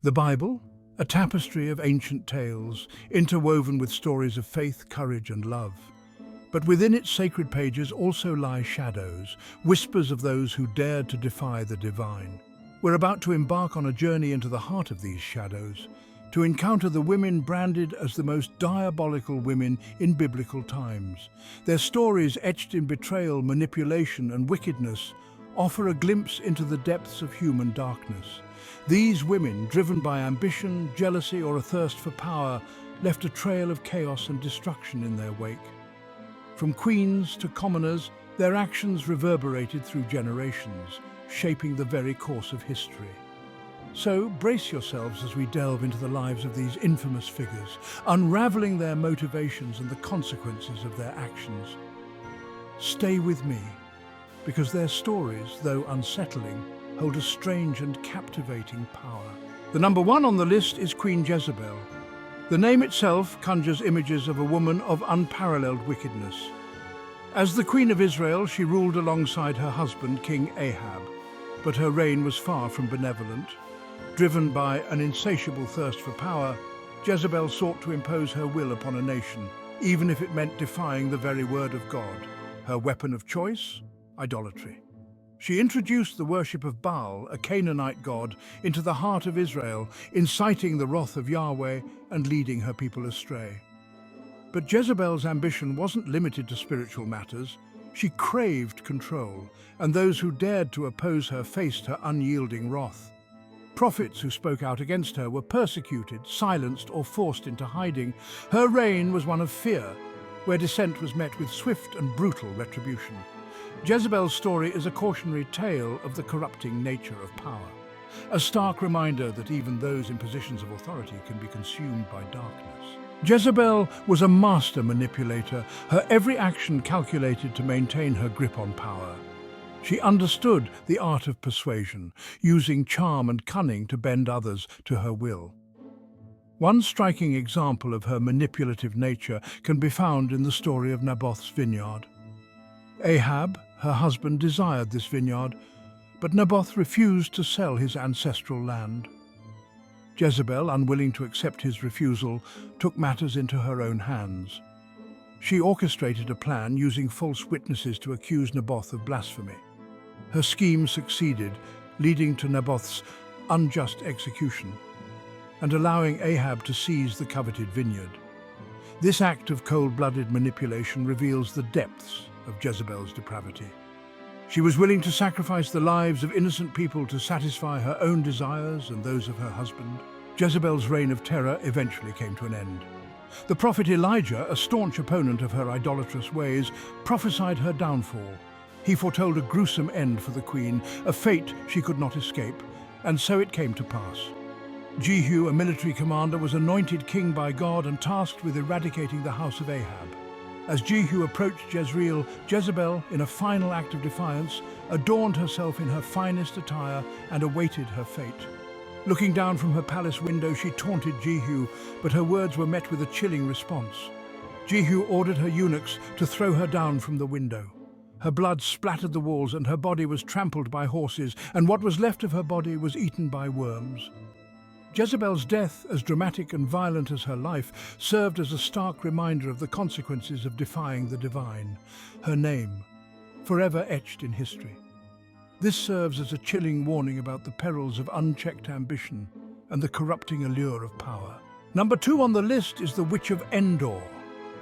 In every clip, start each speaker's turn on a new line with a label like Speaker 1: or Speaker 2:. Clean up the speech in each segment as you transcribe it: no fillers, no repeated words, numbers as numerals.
Speaker 1: The Bible, a tapestry of ancient tales, interwoven with stories of faith, courage, and love. But within its sacred pages also lie shadows, whispers of those who dared to defy the divine. We're about to embark on a journey into the heart of these shadows, to encounter the women branded as the most diabolical women in biblical times. Their stories, etched in betrayal, manipulation, and wickedness, offer a glimpse into the depths of human darkness. These women, driven by ambition, jealousy, or a thirst for power, left a trail of chaos and destruction in their wake. From queens to commoners, their actions reverberated through generations, shaping the very course of history. So brace yourselves as we delve into the lives of these infamous figures, unraveling their motivations and the consequences of their actions. Stay with me, because their stories, though unsettling, hold a strange and captivating power. The number one on the list is Queen Jezebel. The name itself conjures images of a woman of unparalleled wickedness. As the Queen of Israel, she ruled alongside her husband, King Ahab. But her reign was far from benevolent. Driven by an insatiable thirst for power, Jezebel sought to impose her will upon a nation, even if it meant defying the very word of God. Her weapon of choice? Idolatry. She introduced the worship of Baal, a Canaanite god, into the heart of Israel, inciting the wrath of Yahweh and leading her people astray. But Jezebel's ambition wasn't limited to spiritual matters. She craved control, and those who dared to oppose her faced her unyielding wrath. Prophets who spoke out against her were persecuted, silenced, or forced into hiding. Her reign was one of fear, where dissent was met with swift and brutal retribution. Jezebel's story is a cautionary tale of the corrupting nature of power, a stark reminder that even those in positions of authority can be consumed by darkness. Jezebel was a master manipulator, her every action calculated to maintain her grip on power. She understood the art of persuasion, using charm and cunning to bend others to her will. One striking example of her manipulative nature can be found in the story of Naboth's vineyard. Ahab, her husband, desired this vineyard, but Naboth refused to sell his ancestral land. Jezebel, unwilling to accept his refusal, took matters into her own hands. She orchestrated a plan using false witnesses to accuse Naboth of blasphemy. Her scheme succeeded, leading to Naboth's unjust execution and allowing Ahab to seize the coveted vineyard. This act of cold-blooded manipulation reveals the depths of Jezebel's depravity. She was willing to sacrifice the lives of innocent people to satisfy her own desires and those of her husband. Jezebel's reign of terror eventually came to an end. The prophet Elijah, a staunch opponent of her idolatrous ways, prophesied her downfall. He foretold a gruesome end for the queen, a fate she could not escape, and so it came to pass. Jehu, a military commander, was anointed king by God and tasked with eradicating the house of Ahab. As Jehu approached Jezreel, Jezebel, in a final act of defiance, adorned herself in her finest attire and awaited her fate. Looking down from her palace window, she taunted Jehu, but her words were met with a chilling response. Jehu ordered her eunuchs to throw her down from the window. Her blood splattered the walls and her body was trampled by horses, and what was left of her body was eaten by worms. Jezebel's death, as dramatic and violent as her life, served as a stark reminder of the consequences of defying the divine. Her name, forever etched in history. This serves as a chilling warning about the perils of unchecked ambition and the corrupting allure of power. Number two on the list is the Witch of Endor.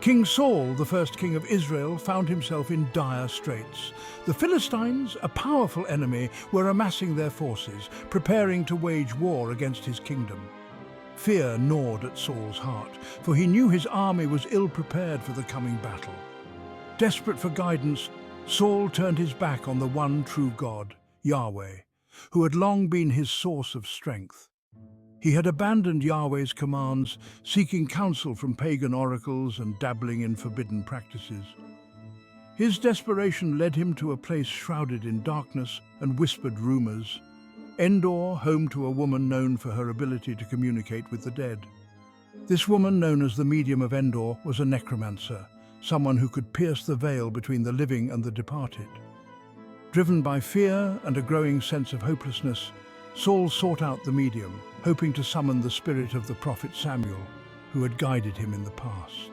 Speaker 1: King Saul, the first king of Israel, found himself in dire straits. The Philistines, a powerful enemy, were amassing their forces, preparing to wage war against his kingdom. Fear gnawed at Saul's heart, for he knew his army was ill-prepared for the coming battle. Desperate for guidance, Saul turned his back on the one true God, Yahweh, who had long been his source of strength. He had abandoned Yahweh's commands, seeking counsel from pagan oracles and dabbling in forbidden practices. His desperation led him to a place shrouded in darkness and whispered rumors. Endor, home to a woman known for her ability to communicate with the dead. This woman, known as the Medium of Endor, was a necromancer, someone who could pierce the veil between the living and the departed. Driven by fear and a growing sense of hopelessness, Saul sought out the medium, hoping to summon the spirit of the prophet Samuel, who had guided him in the past.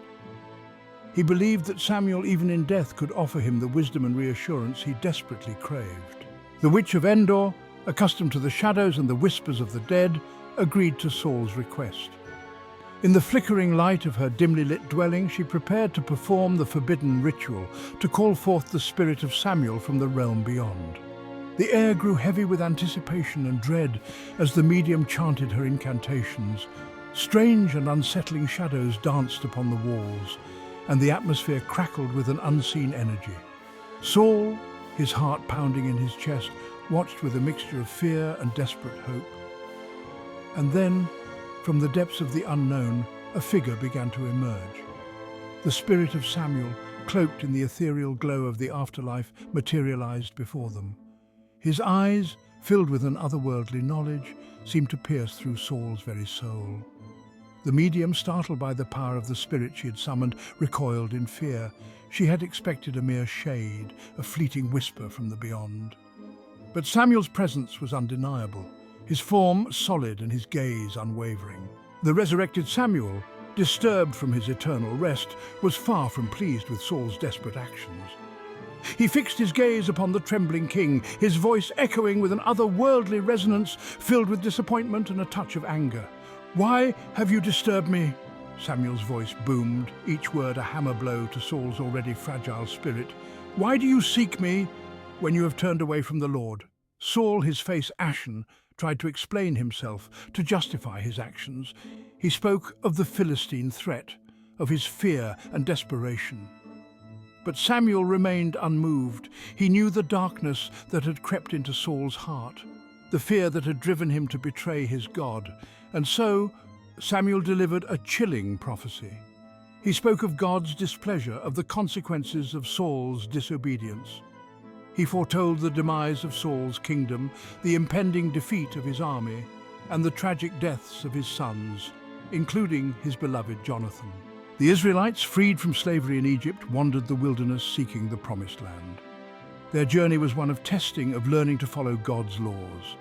Speaker 1: He believed that Samuel, even in death, could offer him the wisdom and reassurance he desperately craved. The witch of Endor, accustomed to the shadows and the whispers of the dead, agreed to Saul's request. In the flickering light of her dimly lit dwelling, she prepared to perform the forbidden ritual to call forth the spirit of Samuel from the realm beyond. The air grew heavy with anticipation and dread as the medium chanted her incantations. Strange and unsettling shadows danced upon the walls, and the atmosphere crackled with an unseen energy. Saul, his heart pounding in his chest, watched with a mixture of fear and desperate hope. And then, from the depths of the unknown, a figure began to emerge. The spirit of Samuel, cloaked in the ethereal glow of the afterlife, materialized before them. His eyes, filled with an otherworldly knowledge, seemed to pierce through Saul's very soul. The medium, startled by the power of the spirit she had summoned, recoiled in fear. She had expected a mere shade, a fleeting whisper from the beyond. But Samuel's presence was undeniable, his form solid and his gaze unwavering. The resurrected Samuel, disturbed from his eternal rest, was far from pleased with Saul's desperate actions. He fixed his gaze upon the trembling king, his voice echoing with an otherworldly resonance filled with disappointment and a touch of anger. "Why have you disturbed me?" Samuel's voice boomed, each word a hammer blow to Saul's already fragile spirit. "Why do you seek me when you have turned away from the Lord?" Saul, his face ashen, tried to explain himself, to justify his actions. He spoke of the Philistine threat, of his fear and desperation. But Samuel remained unmoved. He knew the darkness that had crept into Saul's heart, the fear that had driven him to betray his God. And so, Samuel delivered a chilling prophecy. He spoke of God's displeasure, of the consequences of Saul's disobedience. He foretold the demise of Saul's kingdom, the impending defeat of his army, and the tragic deaths of his sons, including his beloved Jonathan. The Israelites, freed from slavery in Egypt, wandered the wilderness seeking the Promised Land. Their journey was one of testing, of learning to follow God's laws.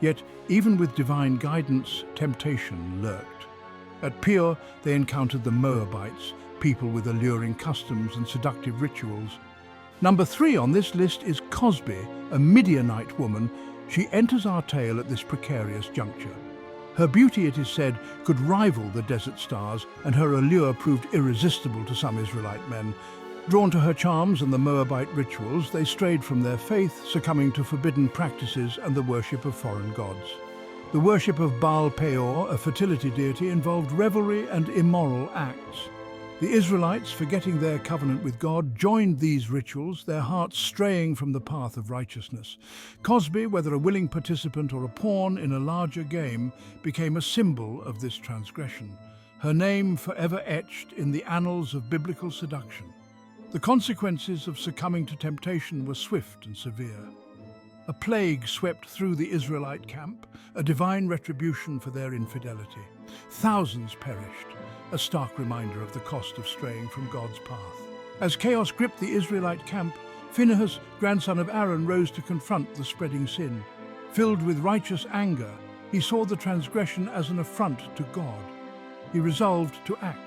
Speaker 1: Yet, even with divine guidance, temptation lurked. At Peor, they encountered the Moabites, people with alluring customs and seductive rituals. Number 3 on this list is Cosby, a Midianite woman. She enters our tale at this precarious juncture. Her beauty, it is said, could rival the desert stars, and her allure proved irresistible to some Israelite men. Drawn to her charms and the Moabite rituals, they strayed from their faith, succumbing to forbidden practices and the worship of foreign gods. The worship of Baal Peor, a fertility deity, involved revelry and immoral acts. The Israelites, forgetting their covenant with God, joined these rituals, their hearts straying from the path of righteousness. Cosby, whether a willing participant or a pawn in a larger game, became a symbol of this transgression, her name forever etched in the annals of biblical seduction. The consequences of succumbing to temptation were swift and severe. A plague swept through the Israelite camp, a divine retribution for their infidelity. Thousands perished, a stark reminder of the cost of straying from God's path. As chaos gripped the Israelite camp, Phinehas, grandson of Aaron, rose to confront the spreading sin. Filled with righteous anger, he saw the transgression as an affront to God. He resolved to act.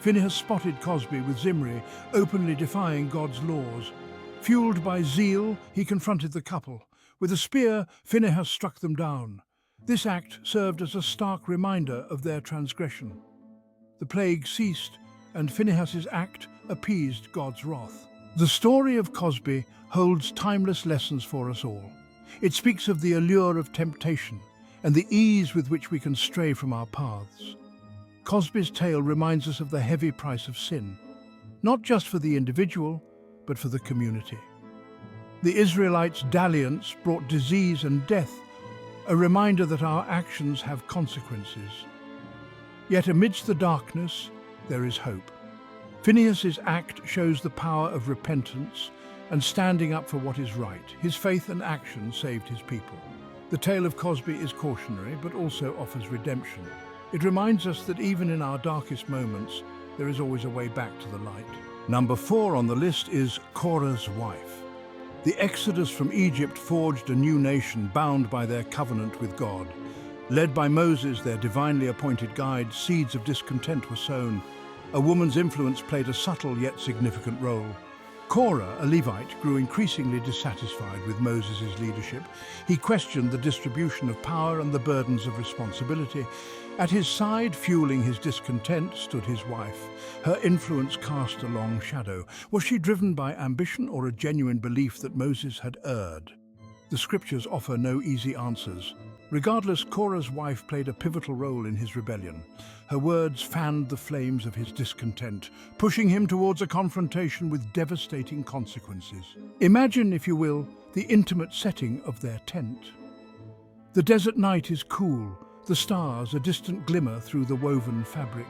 Speaker 1: Phinehas spotted Cosby with Zimri, openly defying God's laws. Fueled by zeal, he confronted the couple. With a spear, Phinehas struck them down. This act served as a stark reminder of their transgression. The plague ceased, and Phinehas's act appeased God's wrath. The story of Cosby holds timeless lessons for us all. It speaks of the allure of temptation and the ease with which we can stray from our paths. Cosby's tale reminds us of the heavy price of sin, not just for the individual, but for the community. The Israelites' dalliance brought disease and death, a reminder that our actions have consequences. Yet amidst the darkness, there is hope. Phinehas's act shows the power of repentance and standing up for what is right. His faith and action saved his people. The tale of Cosby is cautionary, but also offers redemption. It reminds us that even in our darkest moments, there is always a way back to the light. Number 4 on the list is Korah's wife. The exodus from Egypt forged a new nation bound by their covenant with God. Led by Moses, their divinely appointed guide, seeds of discontent were sown. A woman's influence played a subtle yet significant role. Korah, a Levite, grew increasingly dissatisfied with Moses' leadership. He questioned the distribution of power and the burdens of responsibility. At his side, fueling his discontent, stood his wife. Her influence cast a long shadow. Was she driven by ambition or a genuine belief that Moses had erred? The scriptures offer no easy answers. Regardless, Korah's wife played a pivotal role in his rebellion. Her words fanned the flames of his discontent, pushing him towards a confrontation with devastating consequences. Imagine, if you will, the intimate setting of their tent. The desert night is cool, the stars a distant glimmer through the woven fabric.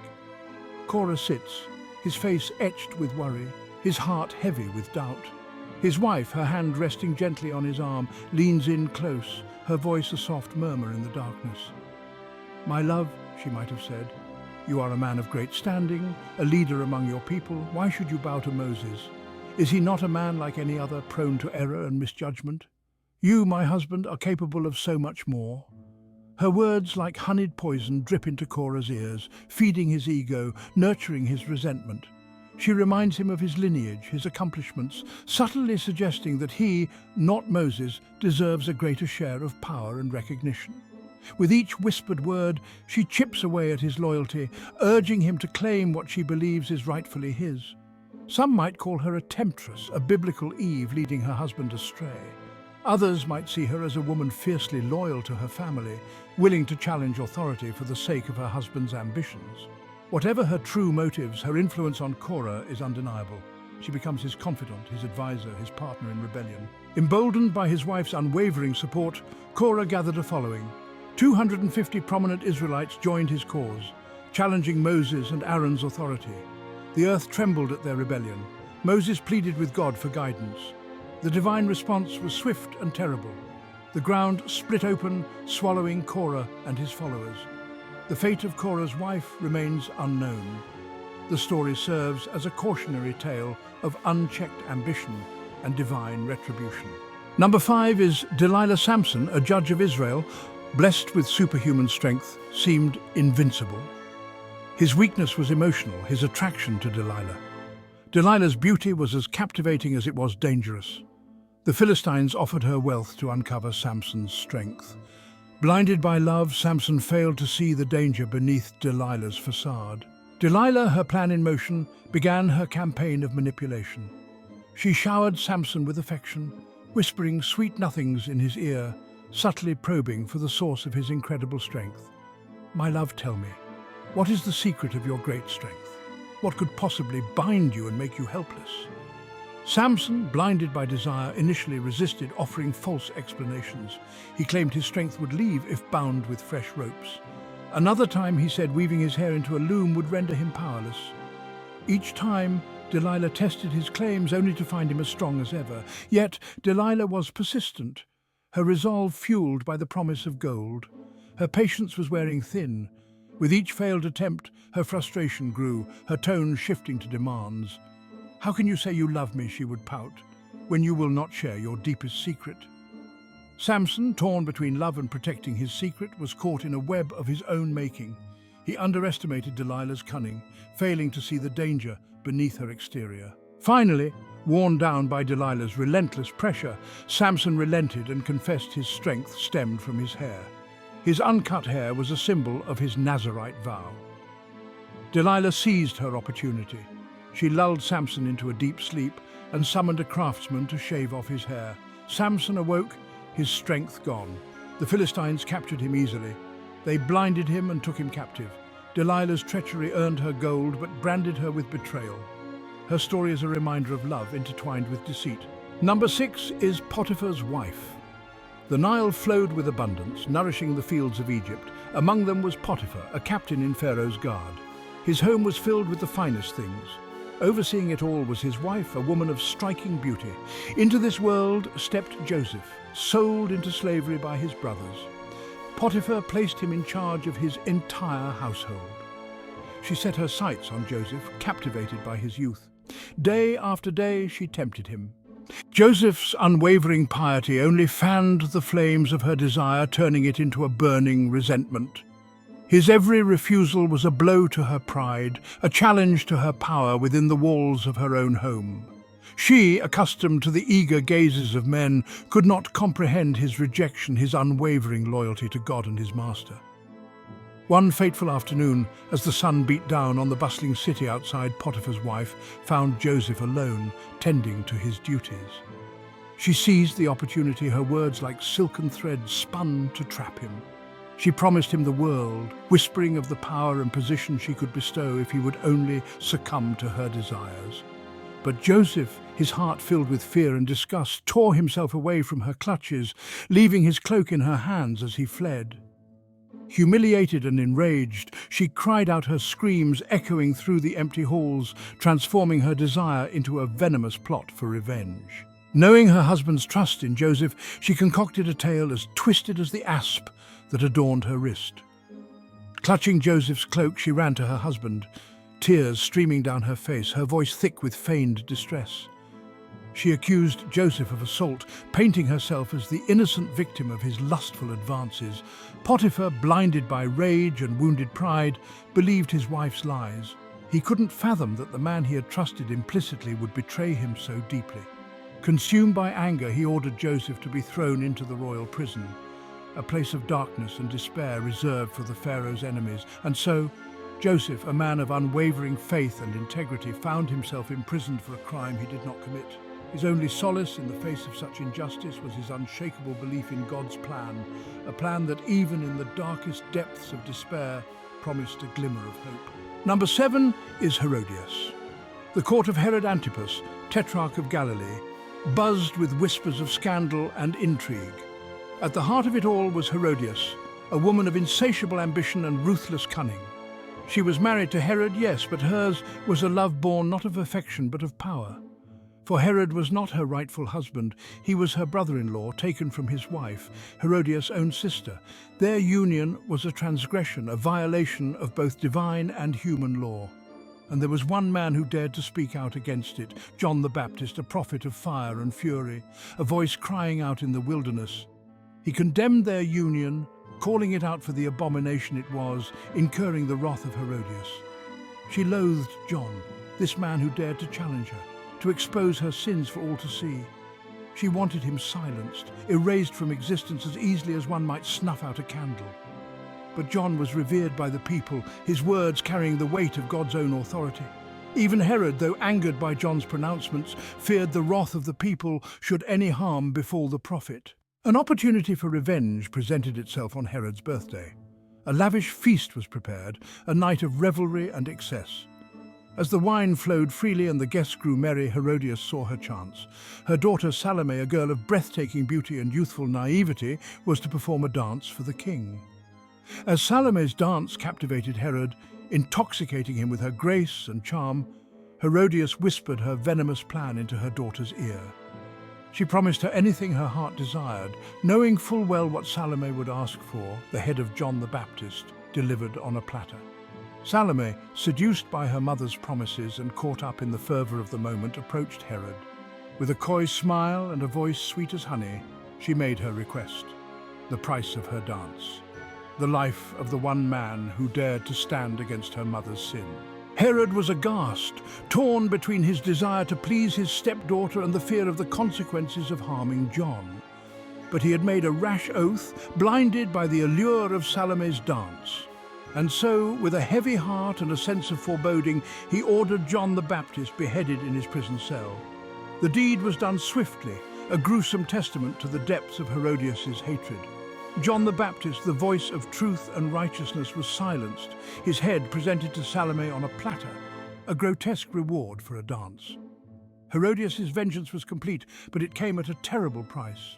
Speaker 1: Korah sits, his face etched with worry, his heart heavy with doubt. His wife, her hand resting gently on his arm, leans in close, her voice a soft murmur in the darkness. "My love," she might have said, "you are a man of great standing, a leader among your people. Why should you bow to Moses? Is he not a man like any other, prone to error and misjudgment? You, my husband, are capable of so much more." Her words, like honeyed poison, drip into Korah's ears, feeding his ego, nurturing his resentment. She reminds him of his lineage, his accomplishments, subtly suggesting that he, not Moses, deserves a greater share of power and recognition. With each whispered word, she chips away at his loyalty, urging him to claim what she believes is rightfully his. Some might call her a temptress, a biblical Eve leading her husband astray. Others might see her as a woman fiercely loyal to her family, willing to challenge authority for the sake of her husband's ambitions. Whatever her true motives, her influence on Korah is undeniable. She becomes his confidant, his advisor, his partner in rebellion. Emboldened by his wife's unwavering support, Korah gathered a following. 250 prominent Israelites joined his cause, challenging Moses and Aaron's authority. The earth trembled at their rebellion. Moses pleaded with God for guidance. The divine response was swift and terrible. The ground split open, swallowing Korah and his followers. The fate of Korah's wife remains unknown. The story serves as a cautionary tale of unchecked ambition and divine retribution. Number 5 is Delilah. Samson, a judge of Israel, blessed with superhuman strength, seemed invincible. His weakness was emotional, his attraction to Delilah. Delilah's beauty was as captivating as it was dangerous. The Philistines offered her wealth to uncover Samson's strength. Blinded by love, Samson failed to see the danger beneath Delilah's facade. Delilah, her plan in motion, began her campaign of manipulation. She showered Samson with affection, whispering sweet nothings in his ear, subtly probing for the source of his incredible strength. "My love, tell me, what is the secret of your great strength? What could possibly bind you and make you helpless?" Samson, blinded by desire, initially resisted, offering false explanations. He claimed his strength would leave if bound with fresh ropes. Another time, he said, weaving his hair into a loom would render him powerless. Each time, Delilah tested his claims only to find him as strong as ever. Yet, Delilah was persistent, her resolve fueled by the promise of gold. Her patience was wearing thin. With each failed attempt, her frustration grew, her tone shifting to demands. "How can you say you love me," she would pout, "when you will not share your deepest secret?" Samson, torn between love and protecting his secret, was caught in a web of his own making. He underestimated Delilah's cunning, failing to see the danger beneath her exterior. Finally, worn down by Delilah's relentless pressure, Samson relented and confessed his strength stemmed from his hair. His uncut hair was a symbol of his Nazirite vow. Delilah seized her opportunity. She lulled Samson into a deep sleep and summoned a craftsman to shave off his hair. Samson awoke, his strength gone. The Philistines captured him easily. They blinded him and took him captive. Delilah's treachery earned her gold but branded her with betrayal. Her story is a reminder of love intertwined with deceit. Number 6 is Potiphar's wife. The Nile flowed with abundance, nourishing the fields of Egypt. Among them was Potiphar, a captain in Pharaoh's guard. His home was filled with the finest things. Overseeing it all was his wife, a woman of striking beauty. Into this world stepped Joseph, sold into slavery by his brothers. Potiphar placed him in charge of his entire household. She set her sights on Joseph, captivated by his youth. Day after day she tempted him. Joseph's unwavering piety only fanned the flames of her desire, turning it into a burning resentment. His every refusal was a blow to her pride, a challenge to her power within the walls of her own home. She, accustomed to the eager gazes of men, could not comprehend his rejection, his unwavering loyalty to God and his master. One fateful afternoon, as the sun beat down on the bustling city outside, Potiphar's wife found Joseph alone, tending to his duties. She seized the opportunity, her words like silken threads spun to trap him. She promised him the world, whispering of the power and position she could bestow if he would only succumb to her desires. But Joseph, his heart filled with fear and disgust, tore himself away from her clutches, leaving his cloak in her hands as he fled. Humiliated and enraged, she cried out, her screams echoing through the empty halls, transforming her desire into a venomous plot for revenge. Knowing her husband's trust in Joseph, she concocted a tale as twisted as the asp that adorned her wrist. Clutching Joseph's cloak, she ran to her husband, tears streaming down her face, her voice thick with feigned distress. She accused Joseph of assault, painting herself as the innocent victim of his lustful advances. Potiphar, blinded by rage and wounded pride, believed his wife's lies. He couldn't fathom that the man he had trusted implicitly would betray him so deeply. Consumed by anger, he ordered Joseph to be thrown into the royal prison, a place of darkness and despair reserved for the Pharaoh's enemies. And so, Joseph, a man of unwavering faith and integrity, found himself imprisoned for a crime he did not commit. His only solace in the face of such injustice was his unshakable belief in God's plan, a plan that even in the darkest depths of despair promised a glimmer of hope. Number 7 is Herodias. The court of Herod Antipas, Tetrarch of Galilee, buzzed with whispers of scandal and intrigue. At the heart of it all was Herodias, a woman of insatiable ambition and ruthless cunning. She was married to Herod, yes, but hers was a love born not of affection but of power. For Herod was not her rightful husband, he was her brother-in-law, taken from his wife, Herodias' own sister. Their union was a transgression, a violation of both divine and human law. And there was one man who dared to speak out against it, John the Baptist, a prophet of fire and fury, a voice crying out in the wilderness. He condemned their union, calling it out for the abomination it was, incurring the wrath of Herodias. She loathed John, this man who dared to challenge her, to expose her sins for all to see. She wanted him silenced, erased from existence as easily as one might snuff out a candle. But John was revered by the people, his words carrying the weight of God's own authority. Even Herod, though angered by John's pronouncements, feared the wrath of the people should any harm befall the prophet. An opportunity for revenge presented itself on Herod's birthday. A lavish feast was prepared, a night of revelry and excess. As the wine flowed freely and the guests grew merry, Herodias saw her chance. Her daughter Salome, a girl of breathtaking beauty and youthful naivety, was to perform a dance for the king. As Salome's dance captivated Herod, intoxicating him with her grace and charm, Herodias whispered her venomous plan into her daughter's ear. She promised her anything her heart desired, knowing full well what Salome would ask for, the head of John the Baptist, delivered on a platter. Salome, seduced by her mother's promises and caught up in the fervor of the moment, approached Herod. With a coy smile and a voice sweet as honey, she made her request, the price of her dance, the life of the one man who dared to stand against her mother's sin. Herod was aghast, torn between his desire to please his stepdaughter and the fear of the consequences of harming John. But he had made a rash oath, blinded by the allure of Salome's dance. And so, with a heavy heart and a sense of foreboding, he ordered John the Baptist beheaded in his prison cell. The deed was done swiftly, a gruesome testament to the depths of Herodias' hatred. John the Baptist, the voice of truth and righteousness, was silenced, his head presented to Salome on a platter, a grotesque reward for a dance. Herodias' vengeance was complete, but it came at a terrible price.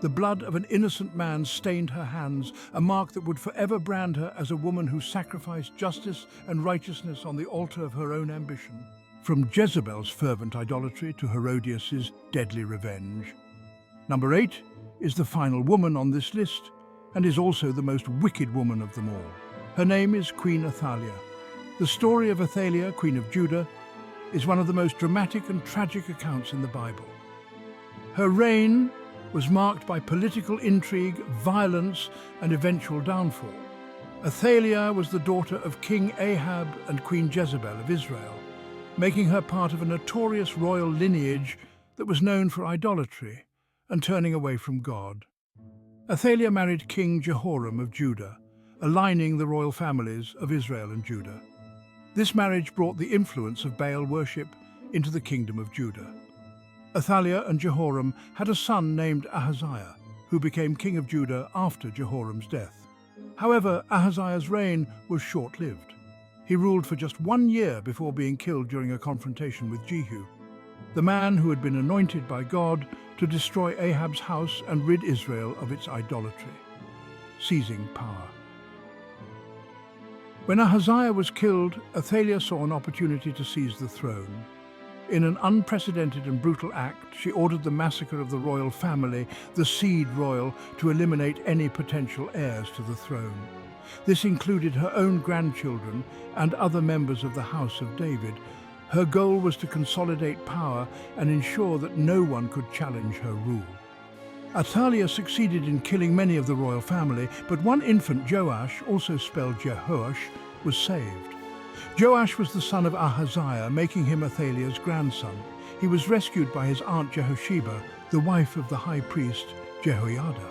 Speaker 1: The blood of an innocent man stained her hands, a mark that would forever brand her as a woman who sacrificed justice and righteousness on the altar of her own ambition. From Jezebel's fervent idolatry to Herodias' deadly revenge. Number 8 is the final woman on this list, and is also the most wicked woman of them all. Her name is Queen Athaliah. The story of Athaliah, Queen of Judah, is one of the most dramatic and tragic accounts in the Bible. Her reign was marked by political intrigue, violence, and eventual downfall. Athaliah was the daughter of King Ahab and Queen Jezebel of Israel, making her part of a notorious royal lineage that was known for idolatry and turning away from God. Athaliah married King Jehoram of Judah, aligning the royal families of Israel and Judah. This marriage brought the influence of Baal worship into the kingdom of Judah. Athaliah and Jehoram had a son named Ahaziah, who became king of Judah after Jehoram's death. However, Ahaziah's reign was short-lived. He ruled for just 1 year before being killed during a confrontation with Jehu, the man who had been anointed by God to destroy Ahab's house and rid Israel of its idolatry, seizing power. When Ahaziah was killed, Athaliah saw an opportunity to seize the throne. In an unprecedented and brutal act, she ordered the massacre of the royal family, the seed royal, to eliminate any potential heirs to the throne. This included her own grandchildren and other members of the House of David. Her goal was to consolidate power and ensure that no one could challenge her rule. Athaliah succeeded in killing many of the royal family, but one infant, Joash, also spelled Jehoash, was saved. Joash was the son of Ahaziah, making him Athaliah's grandson. He was rescued by his aunt Jehosheba, the wife of the high priest Jehoiada.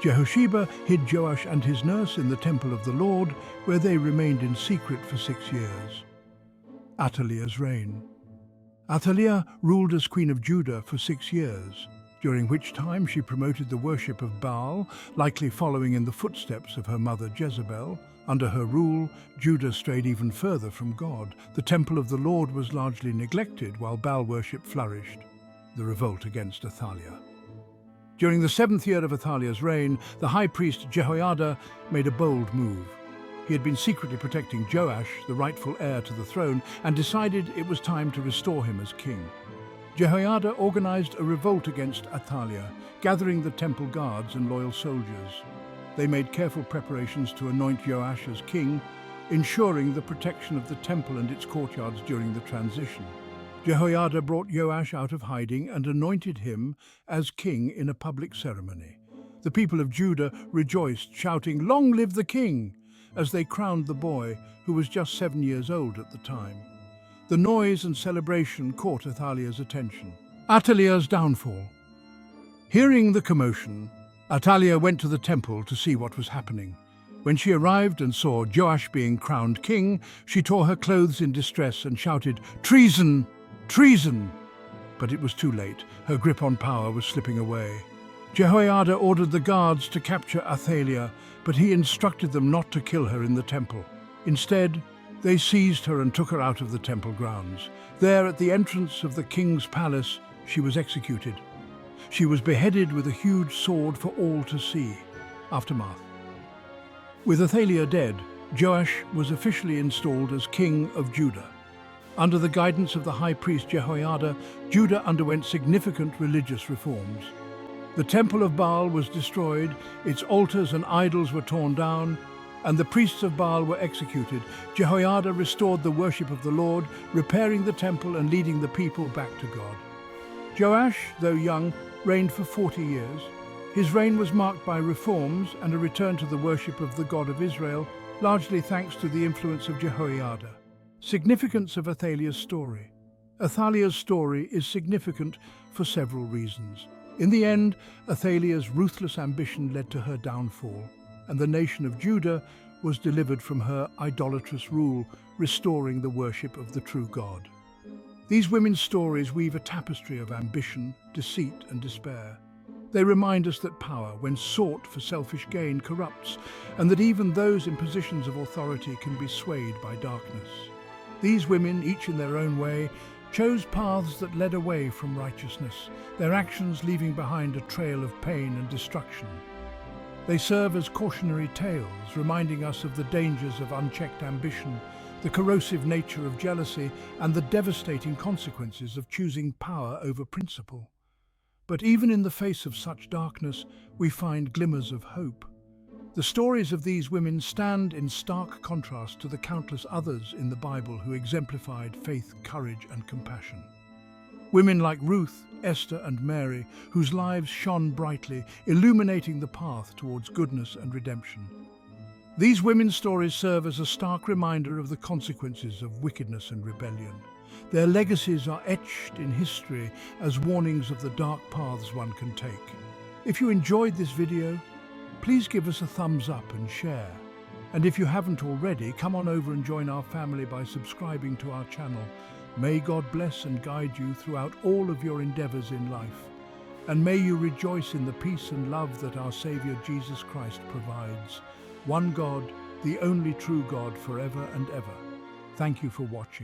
Speaker 1: Jehosheba hid Joash and his nurse in the temple of the Lord, where they remained in secret for 6 years. Athaliah's reign. Athaliah ruled as Queen of Judah for 6 years, during which time she promoted the worship of Baal, likely following in the footsteps of her mother Jezebel. Under her rule, Judah strayed even further from God. The temple of the Lord was largely neglected while Baal worship flourished. The revolt against Athaliah. During the 7th year of Athaliah's reign, the high priest Jehoiada made a bold move. He had been secretly protecting Joash, the rightful heir to the throne, and decided it was time to restore him as king. Jehoiada organized a revolt against Athaliah, gathering the temple guards and loyal soldiers. They made careful preparations to anoint Joash as king, ensuring the protection of the temple and its courtyards during the transition. Jehoiada brought Joash out of hiding and anointed him as king in a public ceremony. The people of Judah rejoiced, shouting, "Long live the king!" as they crowned the boy, who was just 7 years old at the time. The noise and celebration caught Athaliah's attention. Athaliah's downfall. Hearing the commotion, Athaliah went to the temple to see what was happening. When she arrived and saw Joash being crowned king, she tore her clothes in distress and shouted, "Treason! Treason!" But it was too late. Her grip on power was slipping away. Jehoiada ordered the guards to capture Athaliah, but he instructed them not to kill her in the temple. Instead, they seized her and took her out of the temple grounds. There, at the entrance of the king's palace, she was executed. She was beheaded with a huge sword for all to see. Aftermath. With Athaliah dead, Joash was officially installed as king of Judah. Under the guidance of the high priest Jehoiada, Judah underwent significant religious reforms. The temple of Baal was destroyed, its altars and idols were torn down, and the priests of Baal were executed. Jehoiada restored the worship of the Lord, repairing the temple and leading the people back to God. Joash, though young, reigned for 40 years. His reign was marked by reforms and a return to the worship of the God of Israel, largely thanks to the influence of Jehoiada. Significance of Athaliah's story. Athaliah's story is significant for several reasons. In the end, Athaliah's ruthless ambition led to her downfall, and the nation of Judah was delivered from her idolatrous rule, restoring the worship of the true God. These women's stories weave a tapestry of ambition, deceit, and despair. They remind us that power, when sought for selfish gain, corrupts, and that even those in positions of authority can be swayed by darkness. These women, each in their own way, chose paths that led away from righteousness, their actions leaving behind a trail of pain and destruction. They serve as cautionary tales, reminding us of the dangers of unchecked ambition, the corrosive nature of jealousy, and the devastating consequences of choosing power over principle. But even in the face of such darkness, we find glimmers of hope. The stories of these women stand in stark contrast to the countless others in the Bible who exemplified faith, courage, and compassion. Women like Ruth, Esther, and Mary, whose lives shone brightly, illuminating the path towards goodness and redemption. These women's stories serve as a stark reminder of the consequences of wickedness and rebellion. Their legacies are etched in history as warnings of the dark paths one can take. If you enjoyed this video, please give us a thumbs up and share. And if you haven't already, come on over and join our family by subscribing to our channel. May God bless and guide you throughout all of your endeavors in life. And may you rejoice in the peace and love that our Savior Jesus Christ provides. One God, the only true God, forever and ever. Thank you for watching.